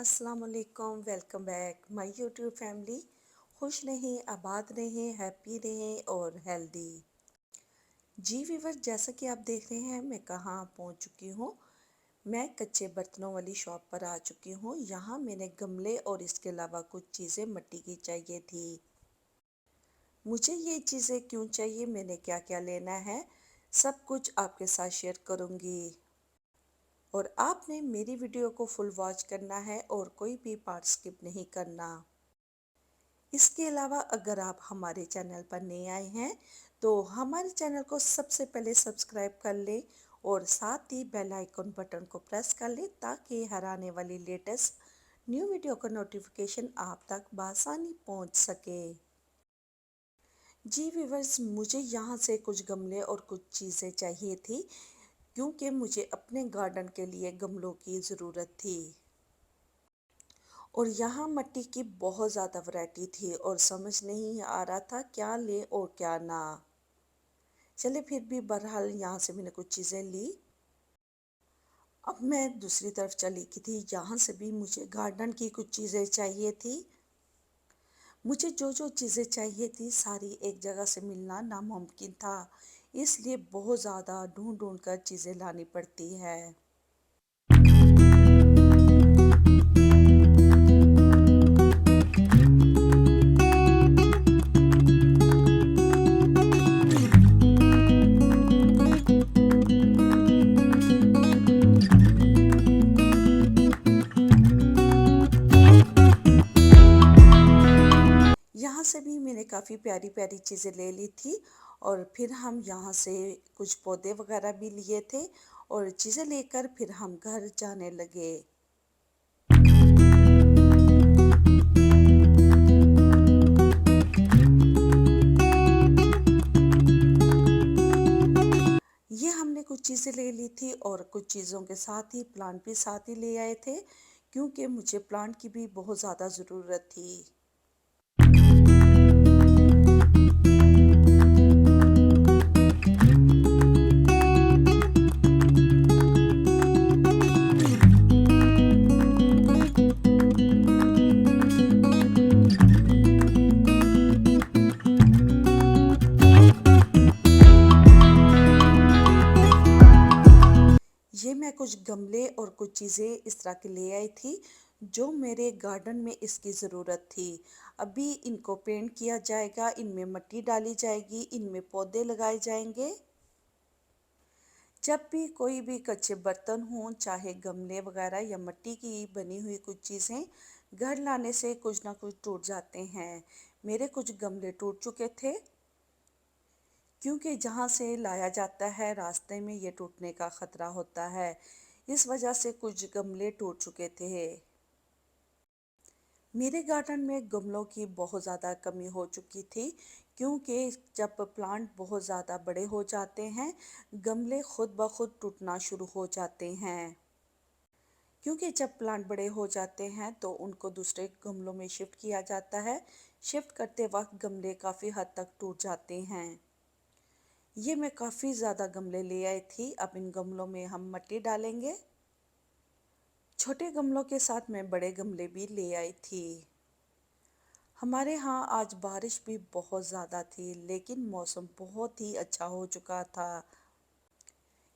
अस्सलाम वालेकुम, welcome back my YouTube family. खुश रहें, आबाद रहें, हैप्पी रहें और हेल्दी। जी व्यूवर, जैसा कि आप देख रहे हैं मैं कहाँ पहुँच चुकी हूँ। मैं कच्चे बर्तनों वाली शॉप पर आ चुकी हूँ। यहाँ मैंने गमले और इसके अलावा कुछ चीज़ें मिट्टी की चाहिए थी। मुझे ये चीज़ें क्यों चाहिए, मैंने क्या क्या लेना है, सब कुछ आपके साथ शेयर करूँगी। और आपने मेरी वीडियो को फुल वॉच करना है और कोई भी पार्ट स्किप नहीं करना। इसके अलावा अगर आप हमारे चैनल पर नए आए हैं तो हमारे चैनल को सबसे पहले सब्सक्राइब कर लें और साथ ही बेल आइकन बटन को प्रेस कर लें ताकि हर आने वाली लेटेस्ट न्यू वीडियो का नोटिफिकेशन आप तक बआसानी पहुंच सके। जी व्यूवर्स, मुझे यहाँ से कुछ गमले और कुछ चीज़ें चाहिए थी क्योंकि मुझे अपने गार्डन के लिए गमलों की ज़रूरत थी। और यहाँ मिट्टी की बहुत ज़्यादा वैरायटी थी और समझ नहीं आ रहा था क्या ले और क्या ना। चले फिर भी बहरहाल यहाँ से मैंने कुछ चीज़ें ली। अब मैं दूसरी तरफ चली की थी, यहाँ से भी मुझे गार्डन की कुछ चीज़ें चाहिए थी। मुझे जो जो चीज़ें चाहिए थी सारी एक जगह से मिलना नामुमकिन था, इसलिए बहुत ज़्यादा ढूंढ ढूंढ कर चीज़ें लानी पड़ती है। यहाँ से भी मैंने काफ़ी प्यारी प्यारी चीज़ें ले ली थी और फिर हम यहाँ से कुछ पौधे वगैरह भी लिए थे और चीज़ें लेकर फिर हम घर जाने लगे। ये हमने कुछ चीज़ें ले ली थी और कुछ चीज़ों के साथ ही प्लांट भी साथ ही ले आए थे क्योंकि मुझे प्लांट की भी बहुत ज़्यादा ज़रूरत थी। ये मैं कुछ गमले और कुछ चीज़ें इस तरह की ले आई थी जो मेरे गार्डन में इसकी ज़रूरत थी। अभी इनको पेंट किया जाएगा, इनमें मिट्टी डाली जाएगी, इनमें पौधे लगाए जाएंगे। जब भी कोई भी कच्चे बर्तन हों, चाहे गमले वगैरह या मिट्टी की बनी हुई कुछ चीज़ें, घर लाने से कुछ ना कुछ टूट जाते हैं। मेरे कुछ गमले टूट चुके थे क्योंकि जहाँ से लाया जाता है रास्ते में ये टूटने का ख़तरा होता है, इस वजह से कुछ गमले टूट चुके थे। मेरे गार्डन में गमलों की बहुत ज़्यादा कमी हो चुकी थी क्योंकि जब प्लांट बहुत ज़्यादा बड़े हो जाते हैं गमले खुद ब खुद टूटना शुरू हो जाते हैं। क्योंकि जब प्लांट बड़े हो जाते हैं तो उनको दूसरे गमलों में शिफ्ट किया जाता है। शिफ्ट करते वक्त गमले काफ़ी हद तक टूट जाते हैं। ये मैं काफ़ी ज़्यादा गमले ले आई थी। अब इन गमलों में हम मिट्टी डालेंगे। छोटे गमलों के साथ मैं बड़े गमले भी ले आई थी। हमारे यहाँ आज बारिश भी बहुत ज़्यादा थी लेकिन मौसम बहुत ही अच्छा हो चुका था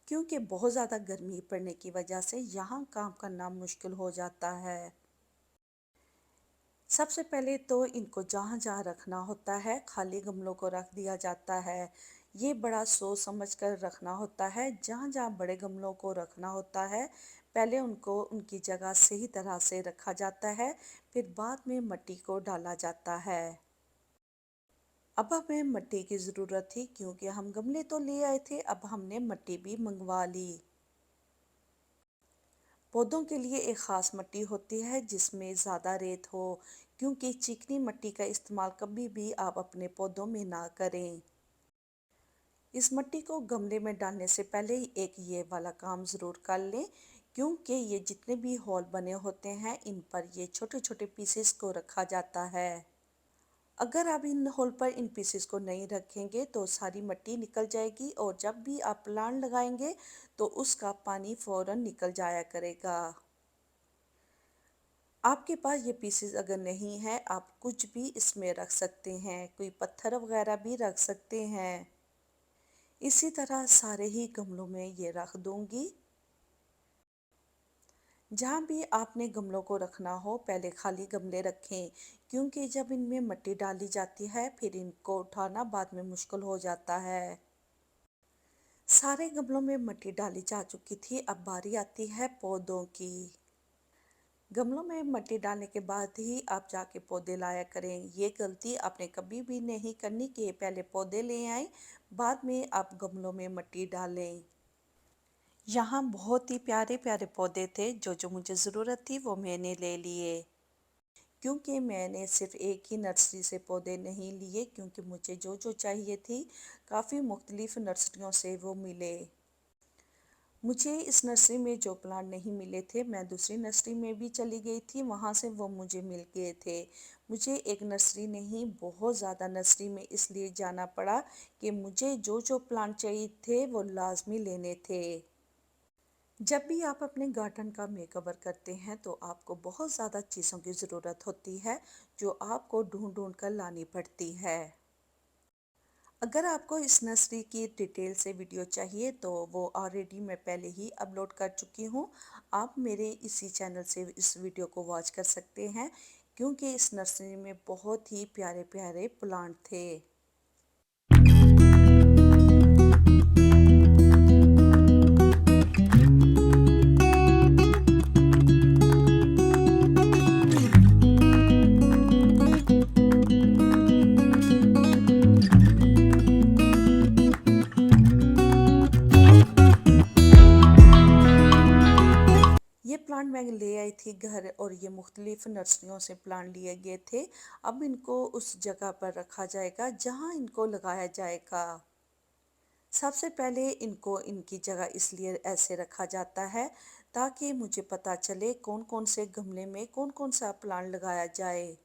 क्योंकि बहुत ज़्यादा गर्मी पड़ने की वजह से यहाँ काम करना मुश्किल हो जाता है। सबसे पहले तो इनको जहाँ जहाँ रखना होता है खाली गमलों को रख दिया जाता है। ये बड़ा सोच समझ कर रखना होता है। जहाँ जहाँ बड़े गमलों को रखना होता है पहले उनको उनकी जगह सही तरह से रखा जाता है, फिर बाद में मिट्टी को डाला जाता है। अब हमें मिट्टी की ज़रूरत थी क्योंकि हम गमले तो ले आए थे, अब हमने मिट्टी भी मंगवा ली। पौधों के लिए एक ख़ास मिट्टी होती है जिसमें ज़्यादा रेत हो क्योंकि चिकनी मिट्टी का इस्तेमाल कभी भी आप अपने पौधों में ना करें। इस मिट्टी को गमले में डालने से पहले ही एक ये वाला काम ज़रूर कर लें क्योंकि ये जितने भी होल बने होते हैं इन पर ये छोटे छोटे पीसेस को रखा जाता है। अगर आप इन होल पर इन पीसेस को नहीं रखेंगे तो सारी मिट्टी निकल जाएगी और जब भी आप प्लांट लगाएंगे तो उसका पानी फ़ौरन निकल जाया करेगा। आपके पास ये पीसेस अगर नहीं है, आप कुछ भी इसमें रख सकते हैं, कोई पत्थर वगैरह भी रख सकते हैं। इसी तरह सारे ही गमलों में ये रख दूंगी। जहाँ भी आपने गमलों को रखना हो पहले खाली गमले रखें, क्योंकि जब इनमें मिट्टी डाली जाती है फिर इनको उठाना बाद में मुश्किल हो जाता है। सारे गमलों में मिट्टी डाली जा चुकी थी, अब बारी आती है पौधों की। गमलों में मिट्टी डालने के बाद ही आप जाके पौधे लाया करें। ये गलती आपने कभी भी नहीं करनी कि पहले पौधे ले आए बाद में आप गमलों में मिट्टी डालें। यहाँ बहुत ही प्यारे प्यारे पौधे थे, जो जो मुझे ज़रूरत थी वो मैंने ले लिए। क्योंकि मैंने सिर्फ एक ही नर्सरी से पौधे नहीं लिए, क्योंकि मुझे जो जो चाहिए थी काफ़ी मुख्तलिफ नर्सरियों से वो मिले। मुझे इस नर्सरी में जो प्लांट नहीं मिले थे, मैं दूसरी नर्सरी में भी चली गई थी, वहाँ से वो मुझे मिल गए थे। मुझे एक नर्सरी नहीं, बहुत ज़्यादा नर्सरी में इसलिए जाना पड़ा कि मुझे जो जो प्लांट चाहिए थे वो लाजमी लेने थे। जब भी आप अपने गार्डन का मेकओवर करते हैं तो आपको बहुत ज़्यादा चीज़ों की ज़रूरत होती है, जो आपको ढूंढ ढूंढ कर लानी पड़ती है। अगर आपको इस नर्सरी की डिटेल से वीडियो चाहिए तो वो ऑलरेडी मैं पहले ही अपलोड कर चुकी हूँ। आप मेरे इसी चैनल से इस वीडियो को वॉच कर सकते हैं, क्योंकि इस नर्सरी में बहुत ही प्यारे प्यारे प्लांट थे। ये प्लांट मैं ले आई थी घर, और ये मुख्तलिफ नर्सरियों से प्लांट लिए गए थे। अब इनको उस जगह पर रखा जाएगा जहाँ इनको लगाया जाएगा। सबसे पहले इनको इनकी जगह इसलिए ऐसे रखा जाता है ताकि मुझे पता चले कौन कौन से गमले में कौन कौन सा प्लांट लगाया जाए।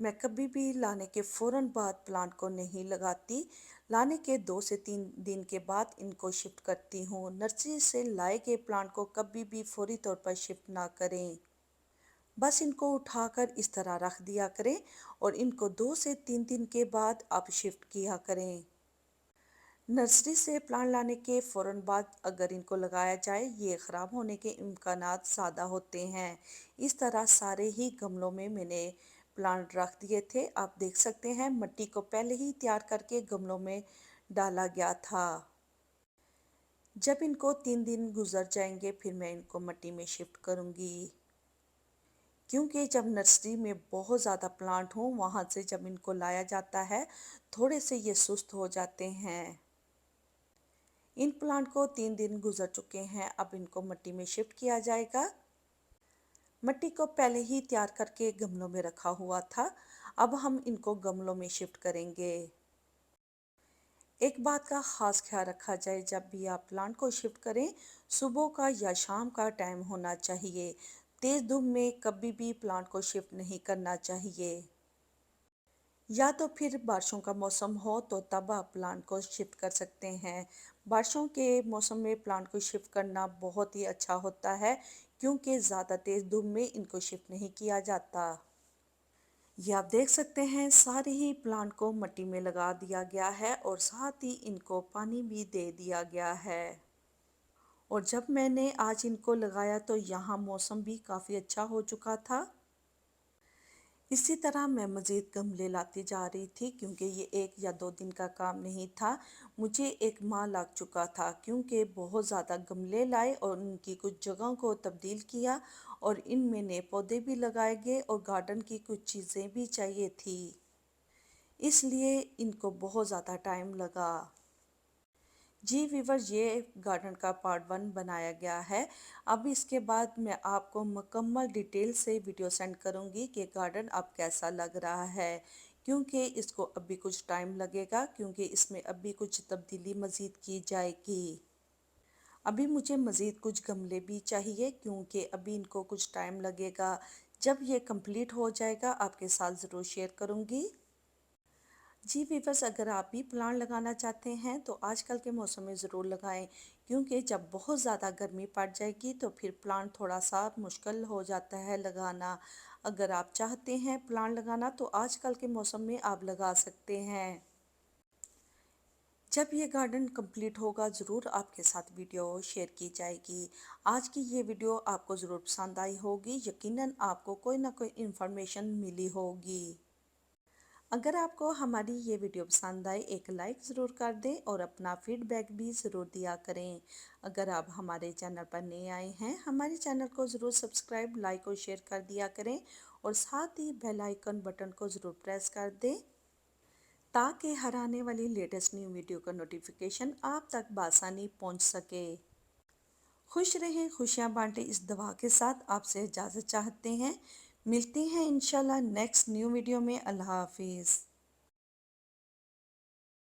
मैं कभी भी लाने के फ़ौरन बाद प्लांट को नहीं लगाती। लाने के 2 से 3 दिन के बाद इनको शिफ्ट करती हूँ। नर्सरी से लाए गए प्लांट को कभी भी फौरी तौर पर शिफ्ट ना करें। बस इनको उठाकर इस तरह रख दिया करें और इनको 2 से 3 दिन के बाद आप शिफ्ट किया करें। नर्सरी से प्लांट लाने के फ़ौरन बाद अगर इनको लगाया जाए, ये ख़राब होने के इम्कानात ज़्यादा होते हैं। इस तरह सारे ही गमलों में मैंने प्लांट रख दिए थे। आप देख सकते हैं मिट्टी को पहले ही तैयार करके गमलों में डाला गया था। जब इनको 3 दिन गुजर जाएंगे फिर मैं इनको मिट्टी में शिफ्ट करूँगी, क्योंकि जब नर्सरी में बहुत ज़्यादा प्लांट हों वहाँ से जब इनको लाया जाता है थोड़े से ये सुस्त हो जाते हैं। इन प्लांट को 3 दिन गुजर चुके हैं, अब इनको मिट्टी में शिफ्ट किया जाएगा। मिट्टी को पहले ही तैयार करके गमलों में रखा हुआ था, अब हम इनको गमलों में शिफ्ट करेंगे। एक बात का ख़ास ख्याल रखा जाए, जब भी आप प्लांट को शिफ्ट करें सुबह का या शाम का टाइम होना चाहिए। तेज़ धूप में कभी भी प्लांट को शिफ्ट नहीं करना चाहिए। या तो फिर बारिशों का मौसम हो तो तब आप प्लांट को शिफ्ट कर सकते हैं। बारिशों के मौसम में प्लांट को शिफ्ट करना बहुत ही अच्छा होता है, क्योंकि ज़्यादा तेज़ धूप में इनको शिफ्ट नहीं किया जाता। ये आप देख सकते हैं सारे ही प्लांट को मिट्टी में लगा दिया गया है और साथ ही इनको पानी भी दे दिया गया है। और जब मैंने आज इनको लगाया तो यहाँ मौसम भी काफ़ी अच्छा हो चुका था। इसी तरह मैं मज़ीद गमले लाती जा रही थी, क्योंकि ये 1 या 2 दिन का काम नहीं था, मुझे 1 माह लग चुका था, क्योंकि बहुत ज़्यादा गमले लाए और उनकी कुछ जगहों को तब्दील किया और इनमें नए पौधे भी लगाए गए और गार्डन की कुछ चीज़ें भी चाहिए थी, इसलिए इनको बहुत ज़्यादा टाइम लगा। जी व्यूअर्स, ये गार्डन का पार्ट 1 बनाया गया है। अब इसके बाद मैं आपको मुकम्मल डिटेल से वीडियो सेंड करूंगी कि गार्डन अब कैसा लग रहा है, क्योंकि इसको अभी कुछ टाइम लगेगा, क्योंकि इसमें अभी कुछ तब्दीली मज़ीद की जाएगी। अभी मुझे मज़ीद कुछ गमले भी चाहिए, क्योंकि अभी इनको कुछ टाइम लगेगा। जब ये कंप्लीट हो जाएगा आपके साथ ज़रूर शेयर करूँगी। जी वीवर्स, अगर आप भी प्लांट लगाना चाहते हैं तो आजकल के मौसम में ज़रूर लगाएं, क्योंकि जब बहुत ज़्यादा गर्मी पड़ जाएगी तो फिर प्लांट थोड़ा सा मुश्किल हो जाता है लगाना। अगर आप चाहते हैं प्लांट लगाना तो आजकल के मौसम में आप लगा सकते हैं। जब ये गार्डन कंप्लीट होगा ज़रूर आपके साथ वीडियो शेयर की जाएगी। आज की ये वीडियो आपको ज़रूर पसंद आई होगी, यकीनन आपको कोई ना कोई इन्फॉर्मेशन मिली होगी। अगर आपको हमारी ये वीडियो पसंद आए एक लाइक ज़रूर कर दें और अपना फीडबैक भी ज़रूर दिया करें। अगर आप हमारे चैनल पर नए आए हैं हमारे चैनल को ज़रूर सब्सक्राइब लाइक और शेयर कर दिया करें और साथ ही बेल आइकन बटन को ज़रूर प्रेस कर दें ताकि हर आने वाली लेटेस्ट न्यू वीडियो का नोटिफिकेशन आप तक बआसानी पहुंच सके। खुश रहें, खुशियां बांटें, इस दुआ के साथ आपसे इजाज़त चाहते हैं। मिलते हैं इंशाल्लाह नेक्स्ट न्यू वीडियो में। अल्लाह हाफिज़।